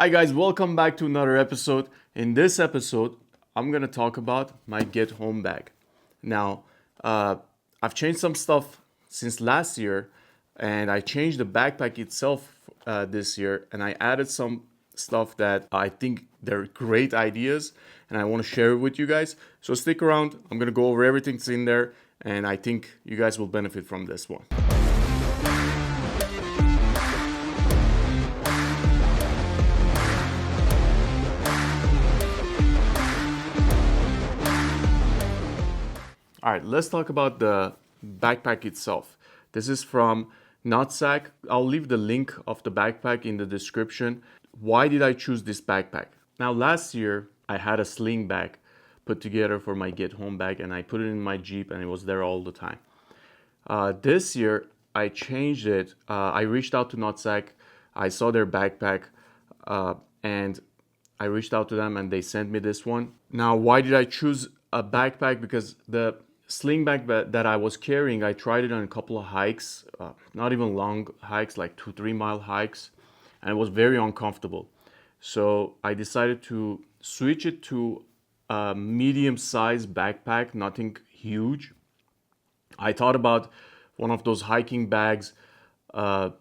Hi guys, welcome back to another episode. In this episode, I'm gonna talk about my get home bag. Now, I've changed some stuff since last year, and I changed the backpack itself this year, and I added some stuff that I think they're great ideas, and I want to share it with you guys. So stick around. I'm gonna go over everything that's in there, and I think you guys will benefit from this one. All right, let's talk about the backpack itself. This is from NutSac. I'll leave the link of the backpack in the description. Why did I choose this backpack? Now, last year, I had a sling bag put together for my get home bag, and I put it in my Jeep, and it was there all the time. This year, I changed it. I reached out to NutSac. I saw their backpack, and I reached out to them, and they sent me this one. Now, why did I choose a backpack? Because the sling bag that I was carrying, I tried it on a couple of hikes, not even long hikes, like 2-3 mile hikes, and it was very uncomfortable. So I decided to switch it to a medium-sized backpack, nothing huge. I thought about one of those hiking bags. I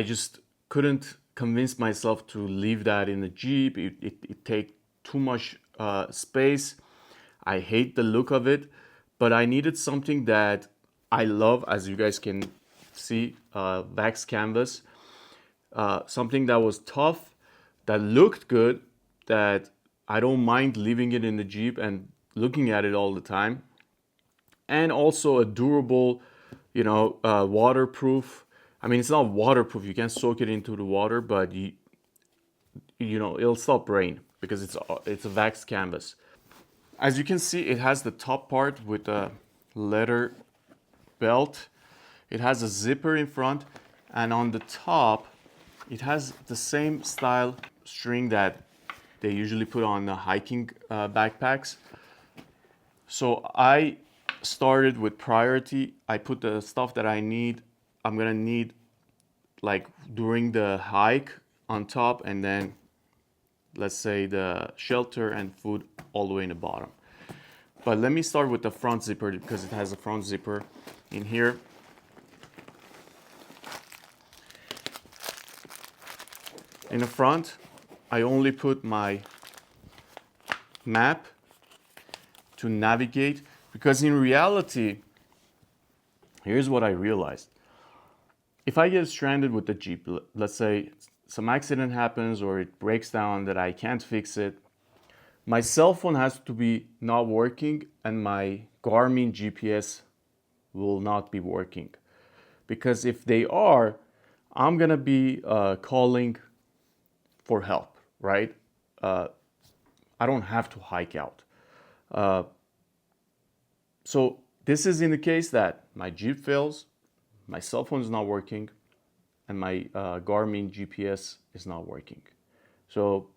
just couldn't convince myself to leave that in the Jeep. It take too much space. I hate the look of it, but I needed something that I love, as you guys can see, wax canvas. Something that was tough, that looked good, that I don't mind leaving it in the Jeep and looking at it all the time. And also a durable, waterproof. I mean, it's not waterproof. You can't soak it into the water, but it'll stop rain because it's a wax canvas. As you can see, it has the top part with a leather belt. It has a zipper in front, and on the top, it has the same style string that they usually put on the hiking backpacks. So I started with priority. I put the stuff that I'm gonna need like during the hike on top, and then let's say the shelter and food all the way in the bottom. But let me start with the front zipper because it has a front zipper in here. In the front, I only put my map to navigate, because in reality, here's what I realized. If I get stranded with the Jeep, let's say some accident happens or it breaks down that I can't fix it, my cell phone has to be not working and my Garmin GPS will not be working. Because if they are, I'm gonna be calling for help, right? I don't have to hike out. So this is in the case that my Jeep fails, my cell phone is not working, and my Garmin GPS is not working. So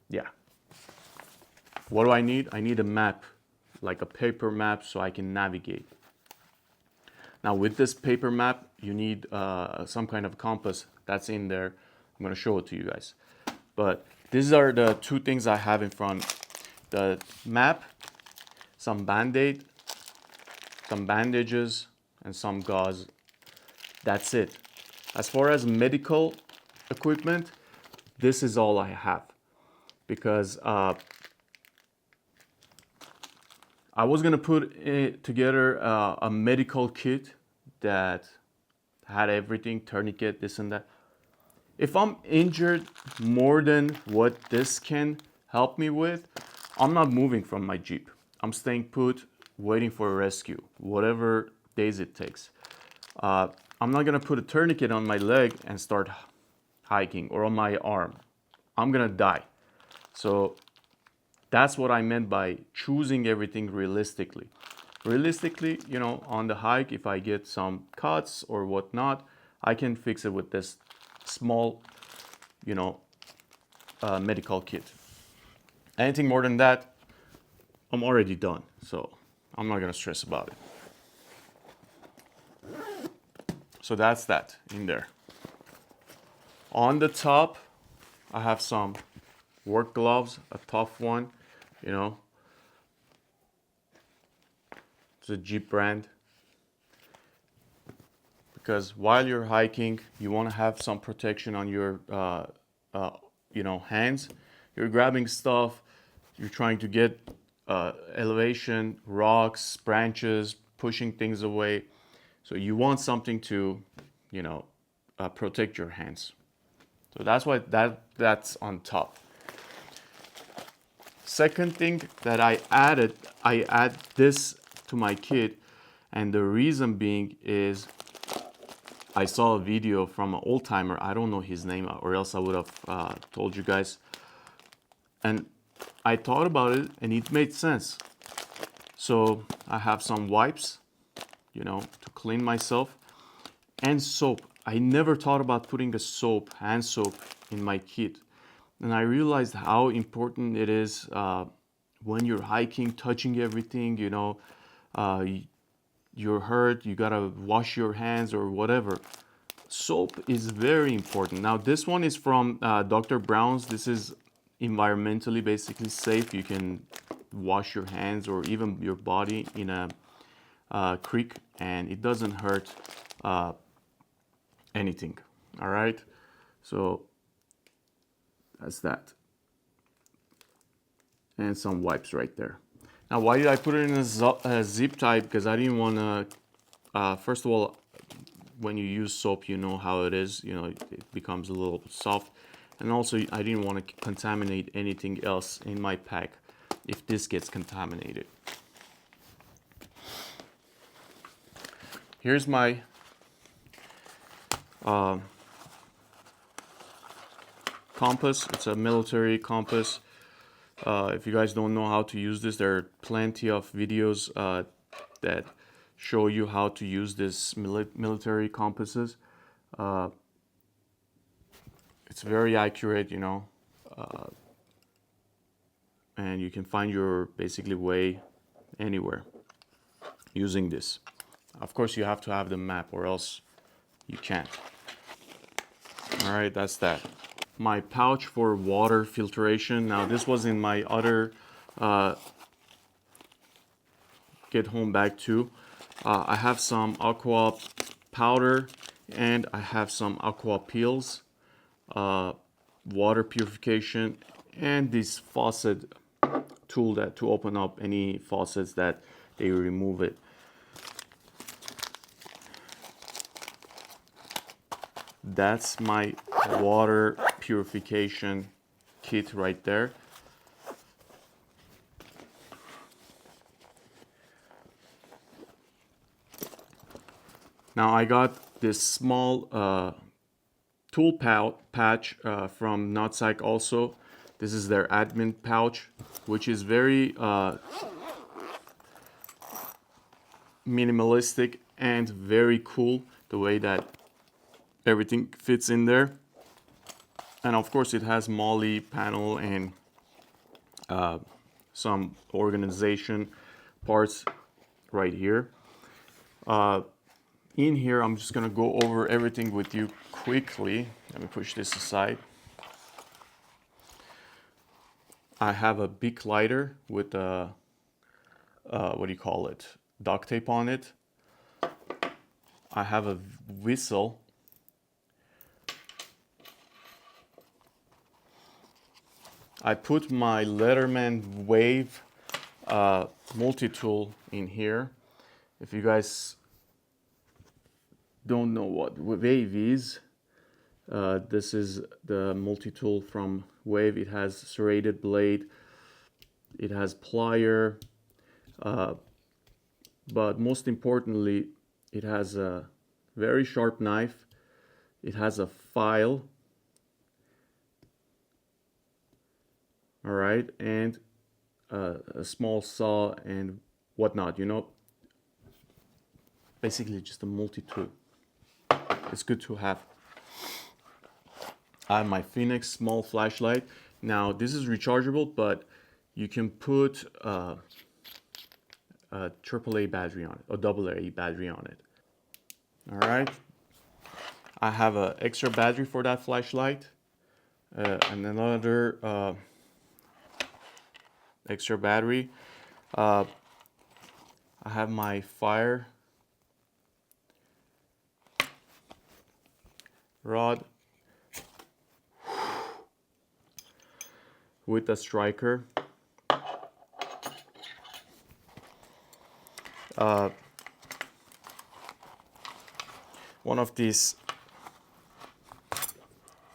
yeah, what do I need? I need a map, like a paper map, so I can navigate. Now with this paper map, you need some kind of compass that's in there. I'm gonna show it to you guys. But these are the two things I have in front. The map, some Band-Aid, some bandages, and some gauze. That's it. As far as medical equipment, this is all I have. Because I was gonna put together a medical kit that had everything, tourniquet, this and that. If I'm injured more than what this can help me with, I'm not moving from my Jeep. I'm staying put, waiting for a rescue, whatever days it takes. I'm not gonna put a tourniquet on my leg and start hiking, or on my arm. I'm gonna die. So that's what I meant by choosing everything realistically. Realistically, on the hike, if I get some cuts or whatnot, I can fix it with this small, medical kit. Anything more than that, I'm already done. So I'm not gonna stress about it. So that's that in there. On the top, I have some work gloves, a tough one, you know. It's a Jeep brand. Because while you're hiking, you want to have some protection on your, hands. You're grabbing stuff. You're trying to get elevation, rocks, branches, pushing things away. So you want something to, protect your hands. So that's why that's on top. Second thing that I add this to my kit, and the reason being is I saw a video from an old timer. I don't know his name, or else I would have told you guys. And I thought about it, and it made sense. So I have some wipes, to clean myself, and soap. I never thought about putting a soap, hand soap, in my kit. And I realized how important it is when you're hiking, touching everything, you're hurt, you gotta wash your hands or whatever. Soap is very important. Now this one is from Dr. Brown's. This is environmentally basically safe. You can wash your hands or even your body in a creek, and it doesn't hurt anything. All right, so that's that. And some wipes right there. Now, why did I put it in a zip tie? Because I didn't want to, first of all, when you use soap, you know how it is, it becomes a little soft. And also, I didn't want to contaminate anything else in my pack if this gets contaminated. Here's my compass. It's a military compass. If you guys don't know how to use this, there are plenty of videos that show you how to use this military compasses. It's very accurate, and you can find your basically way anywhere using this. Of course, you have to have the map, or else you can't. All right, that's that. My pouch for water filtration. Now this was in my other get home bag too. I have some aqua powder, and I have some aqua peels, water purification, and this faucet tool to open up any faucets that they remove it. That's my water purification kit right there. Now I got this small tool patch from NutSac also. This is their admin pouch, which is very minimalistic and very cool, the way that everything fits in there. And of course it has MOLLE panel and some organization parts right here. In here, I'm just gonna go over everything with you quickly. Let me push this aside. I have a big lighter with what do you call it? Duct tape on it. I have a whistle. I put my Leatherman Wave multi-tool in here. If you guys don't know what Wave is, this is the multi-tool from Wave. It has serrated blade, it has plier, but most importantly, it has a very sharp knife. It has a file, all right, and a small saw and whatnot, basically just a multi-tool. It's good to have. I have my Phoenix small flashlight. Now this is rechargeable, but you can put a AAA battery on it, or AA battery on it. All right. I have an extra battery for that flashlight, and another extra battery. I have my fire rod with a striker. One of these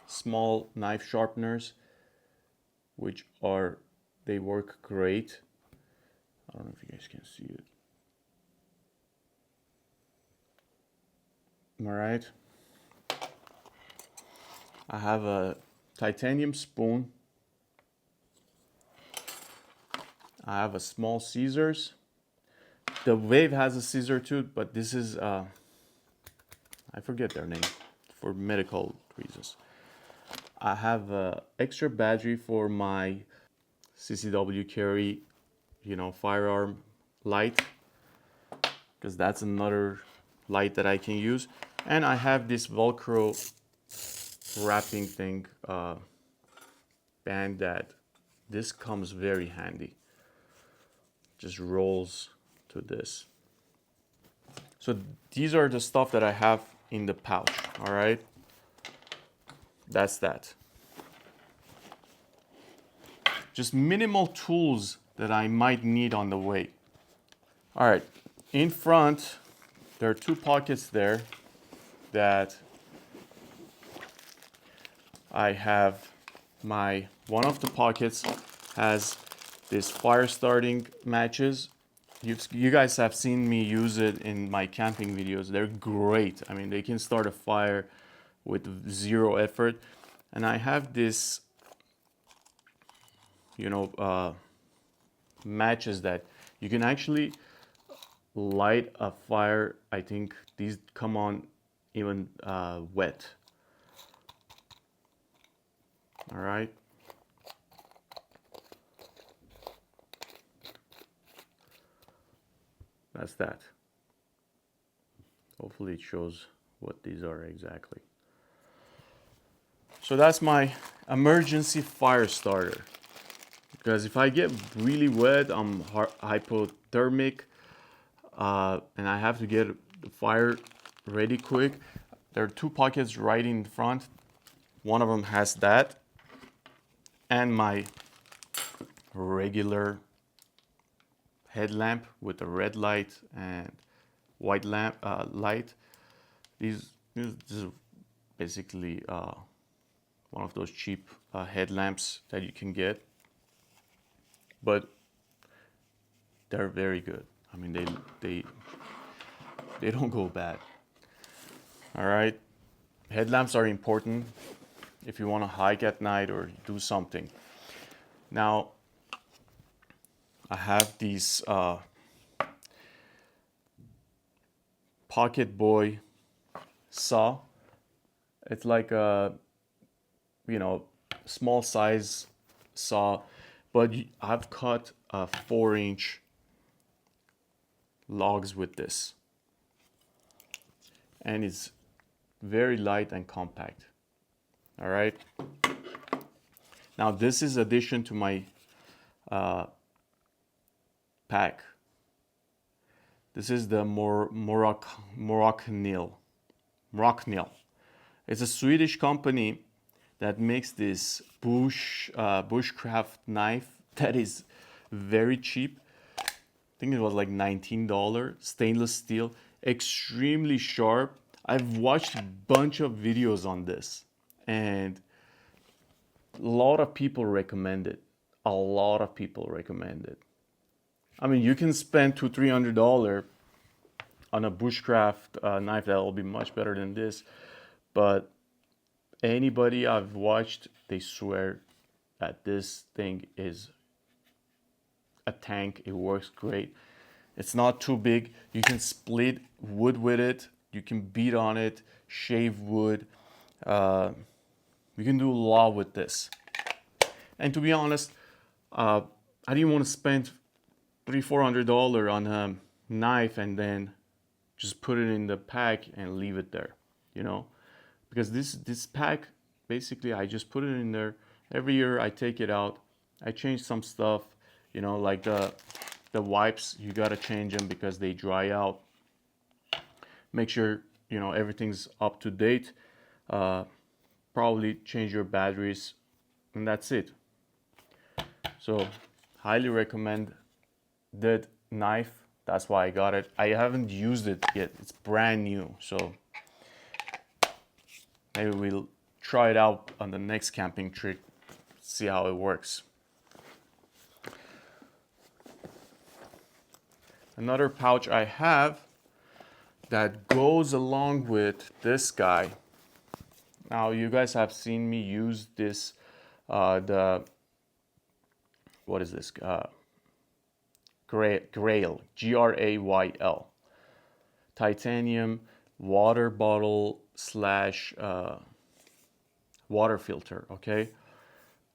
small knife sharpeners, which they work great. I don't know if you guys can see it. All right. I have a titanium spoon. I have a small scissors. The Wave has a scissor too, but this is I forget their name for medical reasons. I have a extra battery for my CCW carry, firearm light, because that's another light that I can use. And I have this Velcro wrapping thing, band, that this comes very handy. Just rolls to this. So these are the stuff that I have in the pouch. All right, that's that. Just minimal tools that I might need on the way. All right, in front there are two pockets there that I have. One of the pockets has this fire starting matches. You guys have seen me use it in my camping videos. They're great. I mean, they can start a fire with zero effort. And I have this, matches that you can actually light a fire. I think these come on even wet. All right. That's that. Hopefully it shows what these are exactly. So that's my emergency fire starter. Because if I get really wet, I'm hypothermic, and I have to get the fire ready quick. There are two pockets right in front. One of them has that, and my regular headlamp with a red light and white lamp light. This is basically one of those cheap headlamps that you can get, but they're very good. I mean, they don't go bad. All right, headlamps are important if you want to hike at night or do something. Now, I have these Pocket Boy saw. It's like a small size saw, but I've cut 4-inch logs with this, and it's very light and compact. All right. Now this is addition to my pack. This is the Moroccanil. It's a Swedish company that makes this bushcraft knife that is very cheap. I think it was like $19. Stainless steel, extremely sharp. I've watched a bunch of videos on this, and a lot of people recommend it. A lot of people recommend it. I mean, you can spend $200-300 on a bushcraft knife that will be much better than this, but anybody I've watched, they swear that this thing is a tank. It works great. It's not too big. You can split wood with it. You can beat on it, shave wood. You can do a lot with this. And to be honest, I didn't want to spend $300-400 on a knife and then just put it in the pack and leave it there, because this pack, basically I just put it in there. Every year I take it out, I change some stuff, you know, like the wipes, you gotta change them because they dry out. Make sure, you know, everything's up to date. Probably change your batteries, and that's it. So highly recommend that knife. That's why I got it. I haven't used it yet, it's brand new, so maybe we'll try it out on the next camping trip, see how it works. Another pouch I have that goes along with this guy. Now you guys have seen me use this, what is this? Grayl, Grayl, titanium water bottle slash water filter, okay?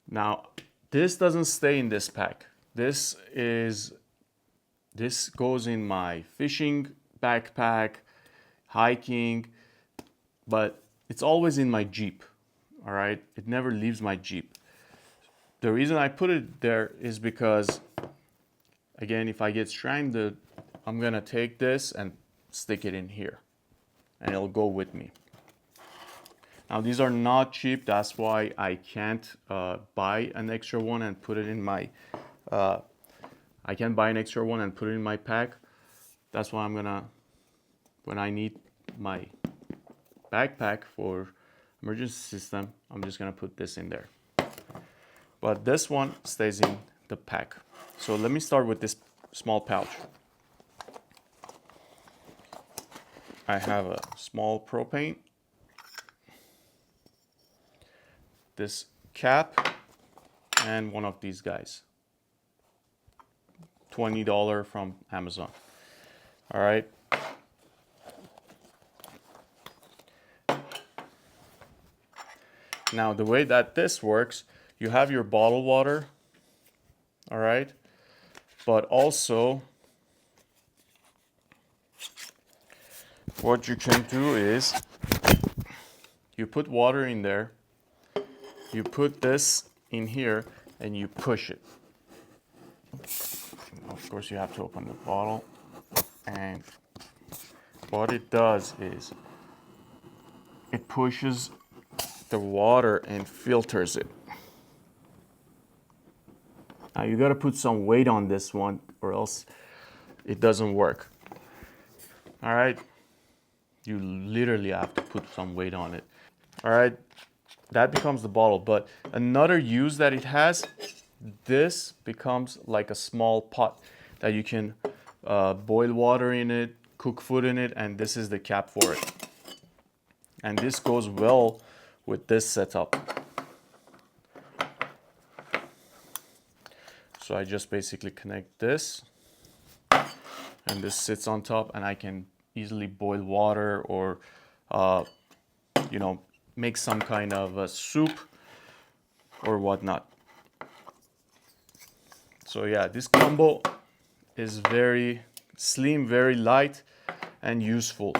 Now, this doesn't stay in this pack. This goes in my fishing backpack, hiking, but it's always in my Jeep, all right? It never leaves my Jeep. The reason I put it there is because, again, if I get stranded, I'm gonna take this and stick it in here, and it'll go with me. Now, these are not cheap, that's why I can't buy an extra one and put it in my, I can't buy an extra one and put it in my pack. That's why I'm gonna, when I need my backpack for emergency system, I'm just gonna put this in there. But this one stays in the pack. So let me start with this small pouch. I have a small propane, this cap, and one of these guys. $20 from Amazon. All right. Now the way that this works, you have your bottled water, all right? But also, what you can do is, you put water in there, you put this in here, and you push it. Of course, you have to open the bottle, and what it does is, it pushes the water and filters it. Now you gotta put some weight on this one or else it doesn't work. All right, you literally have to put some weight on it. All right, that becomes the bottle. But another use that it has, this becomes like a small pot that you can boil water in it, cook food in it, and this is the cap for it. And this goes well with this setup. So I just basically connect this, and this sits on top, and I can easily boil water or, you know, make some kind of a soup or whatnot. So yeah, this combo is very slim, very light, and useful.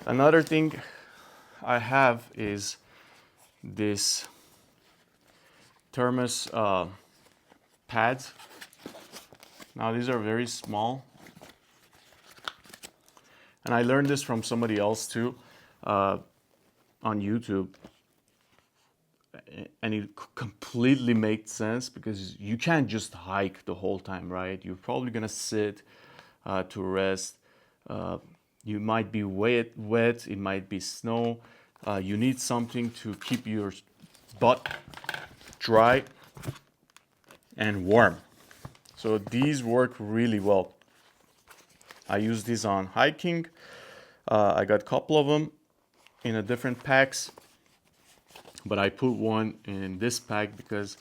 Another thing I have is this Thermos pads. Now these are very small, and I learned this from somebody else too on YouTube, and it completely made sense because you can't just hike the whole time, right? You're probably gonna sit to rest. You might be wet, it might be snow. You need something to keep your butt dry and warm. So these work really well. I use these on hiking. I got a couple of them in a different packs, but I put one in this pack because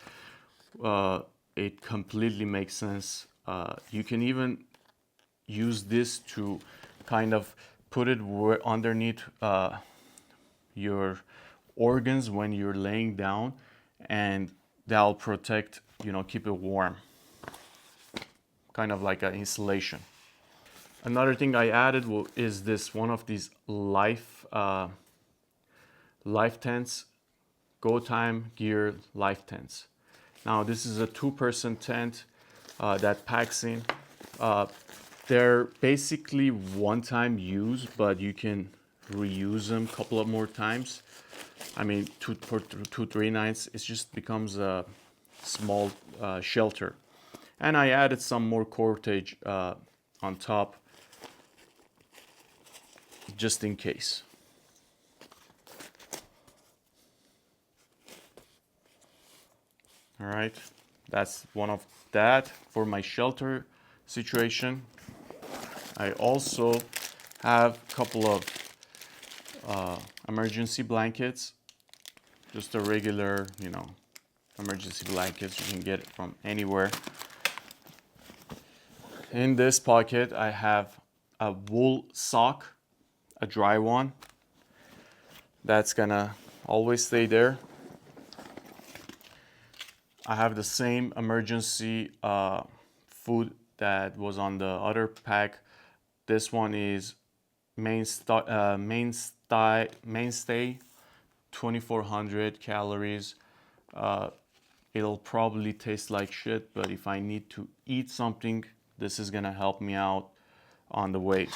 it completely makes sense. You can even use this to kind of put it underneath your organs when you're laying down, and that'll protect, you know, keep it warm. Kind of like an insulation. Another thing I added is this one of these life tents, Go Time Gear life tents. Now this is a 2-person tent that packs in. They're basically one-time use, but you can reuse them a couple of more times. I mean, for 2-3 nights, it just becomes a small shelter. And I added some more cordage on top, just in case. All right, that's one of that for my shelter situation. I also have a couple of emergency blankets, just a regular, you know, emergency blankets. You can get it from anywhere. In this pocket, I have a wool sock, a dry one. That's gonna always stay there. I have the same emergency food that was on the other pack. This one is mainstay 2400 calories. It'll probably taste like shit, but if I need to eat something, this is gonna help me out on the way.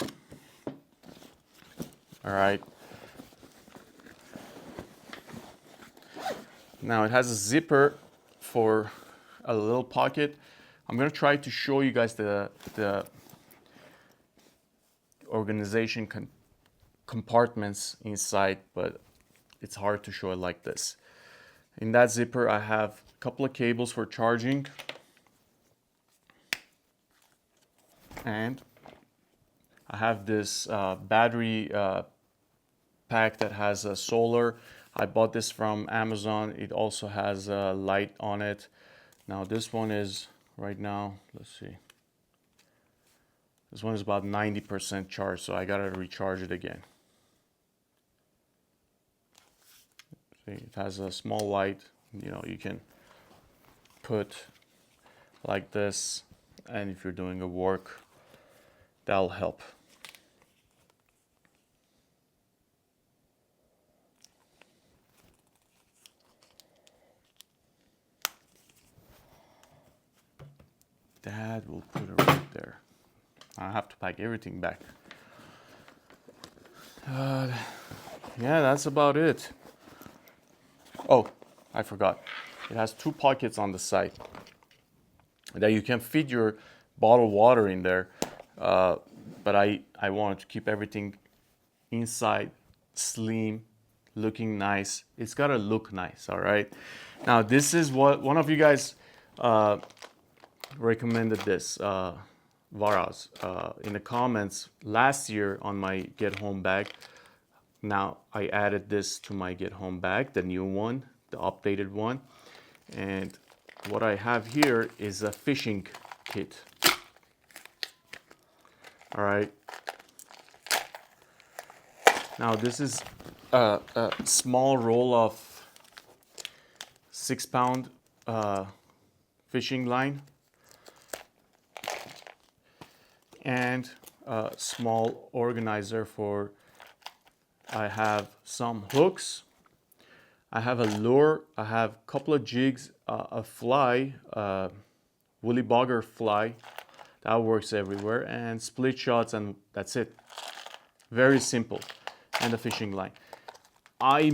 All right. Now it has a zipper for a little pocket. I'm gonna try to show you guys the organization compartments inside, but it's hard to show it like this. In that zipper, I have a couple of cables for charging, and I have this battery pack that has a solar. I bought this from Amazon. It also has a light on it. Now this one is right now, let's see. This one is about 90% charged, so I gotta recharge it again. See, it has a small light, you know, you can put like this, and if you're doing a work, that'll help. That will put it right there. I have to pack everything back. Yeah, that's about it. Oh, I forgot. It has 2 pockets on the side that you can fit your bottled water in there. But I wanted to keep everything inside, slim, looking nice. It's gotta look nice, all right? Now, this is what one of you guys recommended this, Varas, in the comments last year on my Get Home bag. Now I added this to my Get Home bag, the new one, the updated one. And what I have here is a fishing kit. All right. Now this is a small roll of 6-pound fishing line, and a small organizer for, I have some hooks, I have a lure, I have a couple of jigs, a fly, woolly bugger fly, that works everywhere, and split shots, and that's it. Very simple. And a fishing line. I've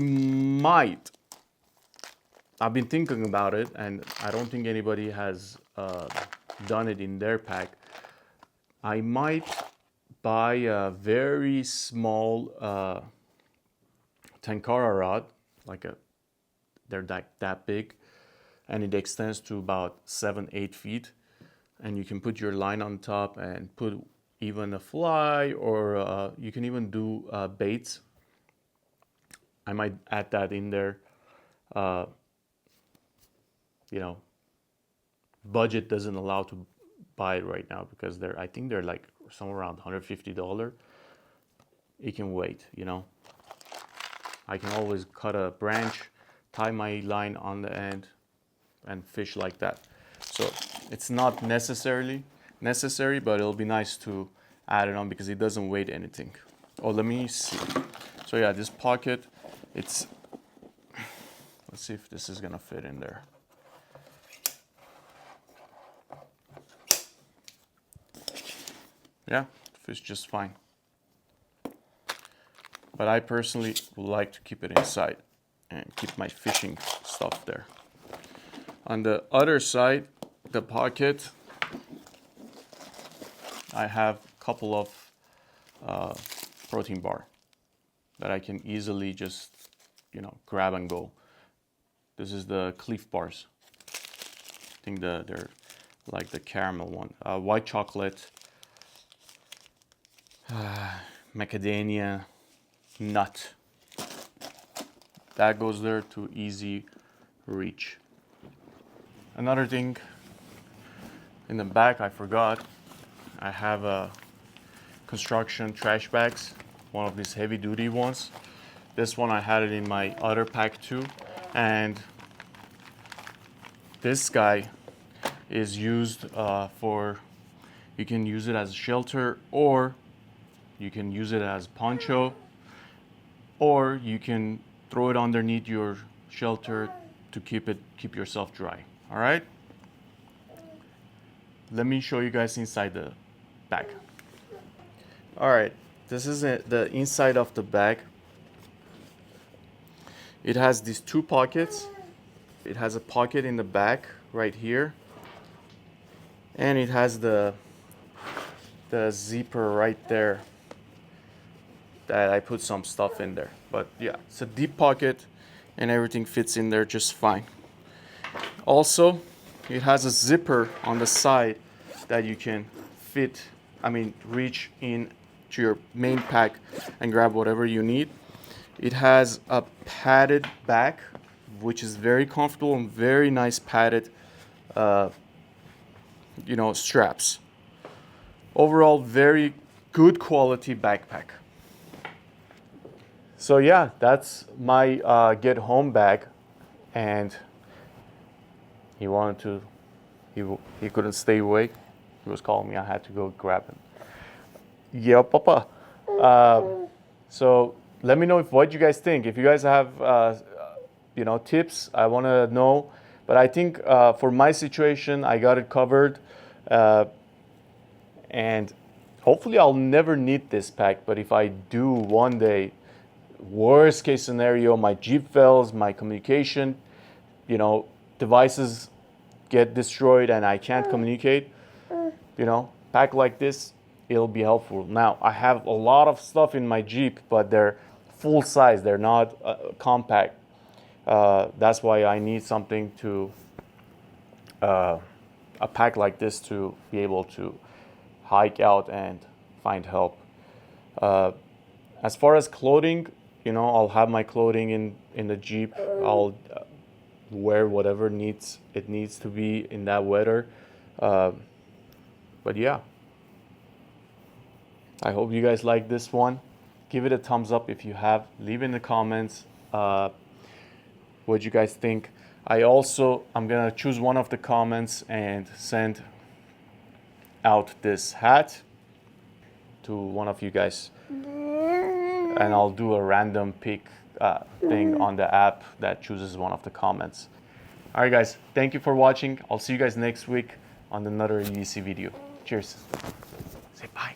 been thinking about it, and I don't think anybody has done it in their pack. I might buy a very small Tenkara rod, they're that big, and it extends to about 7-8 feet, and you can put your line on top and put even a fly, or you can even do baits. I might add that in there. You know, budget doesn't allow to buy it right now because I think they're like somewhere around $150. It can wait, you know. I can always cut a branch, tie my line on the end, and fish like that. So it's not necessary, but it'll be nice to add it on because it doesn't weigh anything. Oh, let me see. So yeah, this pocket, let's see if this is gonna fit in there. Yeah, fits just fine. But I personally would like to keep it inside and keep my fishing stuff there. On the other side, the pocket, I have a couple of protein bar that I can easily just, grab and go. This is the Cliff bars. I think they're like the caramel one. White chocolate, macadamia nut. That goes there to easy reach. Another thing in the back I forgot, I have a construction trash bags, one of these heavy duty ones. This one I had it in my other pack too, and this guy is used you can use it as a shelter, or you can use it as poncho, or you can throw it underneath your shelter to keep yourself dry. All right, let me show you guys inside the bag. All right, this is the inside of the bag. It has these two pockets. It has a pocket in the back right here, and it has the zipper right there that I put some stuff in there. But yeah, it's a deep pocket and everything fits in there just fine. Also, it has a zipper on the side that you can reach in to your main pack and grab whatever you need. It has a padded back, which is very comfortable and very nice padded, straps. Overall, very good quality backpack. So yeah, that's my get home bag, and he couldn't stay away. He was calling me. I had to go grab him. Yeah, Papa. So let me know what you guys think. If you guys have tips, I want to know. But I think for my situation, I got it covered, and hopefully I'll never need this pack. But if I do one day, worst case scenario, my Jeep fails, my communication, devices get destroyed and I can't communicate, pack like this, it'll be helpful. Now, I have a lot of stuff in my Jeep, but they're full size. They're not compact. That's why I need something a pack like this to be able to hike out and find help. As far as clothing, I'll have my clothing in the Jeep. I'll wear whatever it needs to be in that weather. But yeah, I hope you guys like this one. Give it a thumbs up if you have. Leave in the comments what you guys think. I'm gonna choose one of the comments and send out this hat to one of you guys, and I'll do a random pick thing on the app that chooses one of the comments. All right, guys, thank you for watching. I'll see you guys next week on another EDC video. Cheers. Say bye.